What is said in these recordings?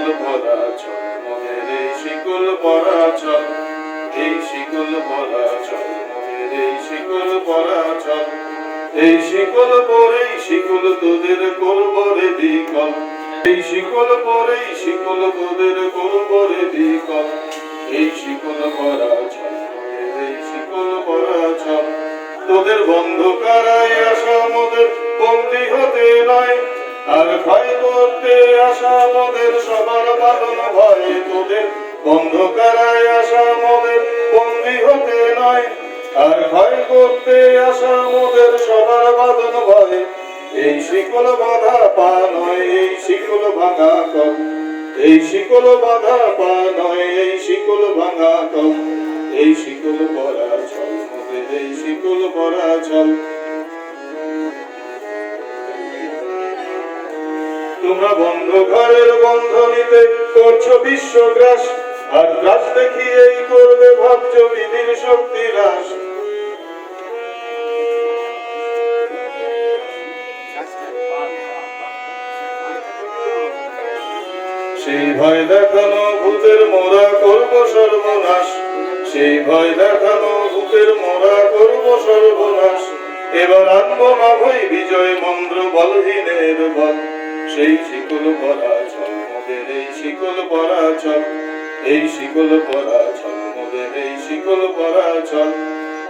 শিকল পরা চল মোদের এই শিকল পরা চল, এই শিকল পরা চল মোদের এই শিকল পরা চল। এই শিকল পরেই শিকল তোদের করব রে বিকল, এই শিকল পরেই শিকল তোদের করব রে বিকল। এই শিকল পরা চল মোদের এই শিকল পরা চল। তোদের বন্ধ কারাই আসা মোদের বন্দী হতে নয়, আর ভয় করতে আসা মোদের সবার বাঁধন ভয়। তোদের বন্ধ কারাই আসা মোদের বন্দী হতে নয়, আর ভয় করতে আসা মোদের সবার বাঁধন ভয়। এই শিকল বাঁধা পা নয় এই শিকল ভাঙা কল, এই শিকল বাঁধা পা নয় এই শিকল ভাঙা কল। এই শিকল পরা চল মোদের এই শিকল পরা চল। তোমরা বন্ধ ঘরের বন্ধনীতে করছো বিশ্বগ্রাস, আর গ্রাস দেখিয়েই করবে ভাবছ বিধির শক্তি হ্রাস। সেই ভয় দেখানো ভূতের মোরা করব সর্বনাশ, সেই ভয় দেখানো ভূতের মোরা করব সর্বনাশ। এবার আনবো না ভয় বিজয় মন্ত্র বলহীনের বল, সেই শিকল পরা চল মোদের এই শিকল পরা চল, এই শিকল পরা চল মোদের এই শিকল পরা চল।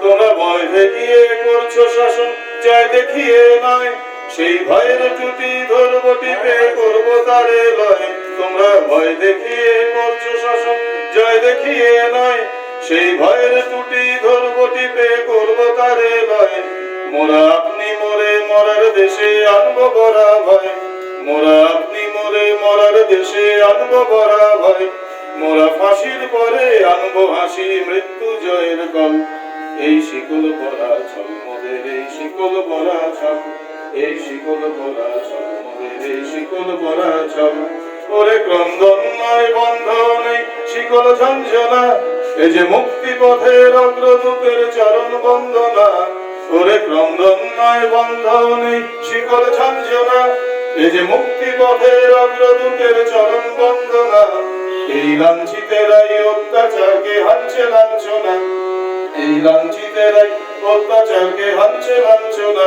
তোমরা ভয় দেখিয়ে করছো শাসন জয় দেখিয়ে নয়, সেই ভয়ের টুটি ধরব টিপে করব তারে লয়। তোমরা ভয় দেখিয়ে করছো শাসন জয় দেখিয়ে নয়, সেই ভয়ের টুটি ধরব টিপে করব তারে লয়। মোরা আপনি মোরে মরার দেশে আনবো বরা ভয়, মোরা আপনি মোরে মরার দেশে আনবো বরা ভয়। মোরা ফাঁসির পরে আনবো হাসি মৃত্যু জয়ের কল। এই শিকল পরা চল মোদের এই শিকল পরা চল, এই শিকল পরা চল মোদের এই শিকল পরা চল। ওরে ক্রন্দন নয় বন্ধন নেই শিকল ঝঞ্ঝনা, এ যে মুক্তি পথের অগ্রদূতের চরণ বন্দনা। ওরে ক্রন্দন নয় বন্ধন নেই শিকল ঝঞ্ঝনা, এ যে মুক্তি পথের অগ্রদূতের চরণ বন্দনা। এই লাঞ্ছিতেরাই অত্যাচারকে হানছে লাঞ্ছনা, এই লাঞ্ছিতেরাই অত্যাচারকে হানছে লাঞ্ছনা।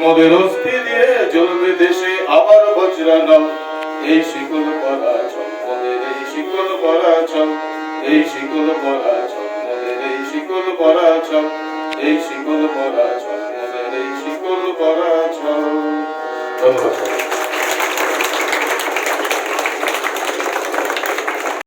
মোদের অস্থি দিয়ে জ্বলবে দেশে আবার বজ্রানল। এই শিকল পরা চল মোদের এই শিকল পরা চল, এই শিকল পরা চল মোদের এই শিকল পরা চল, এই শিকল পরা চল মোদের এই শিকল পরা চল। ধন্যবাদ।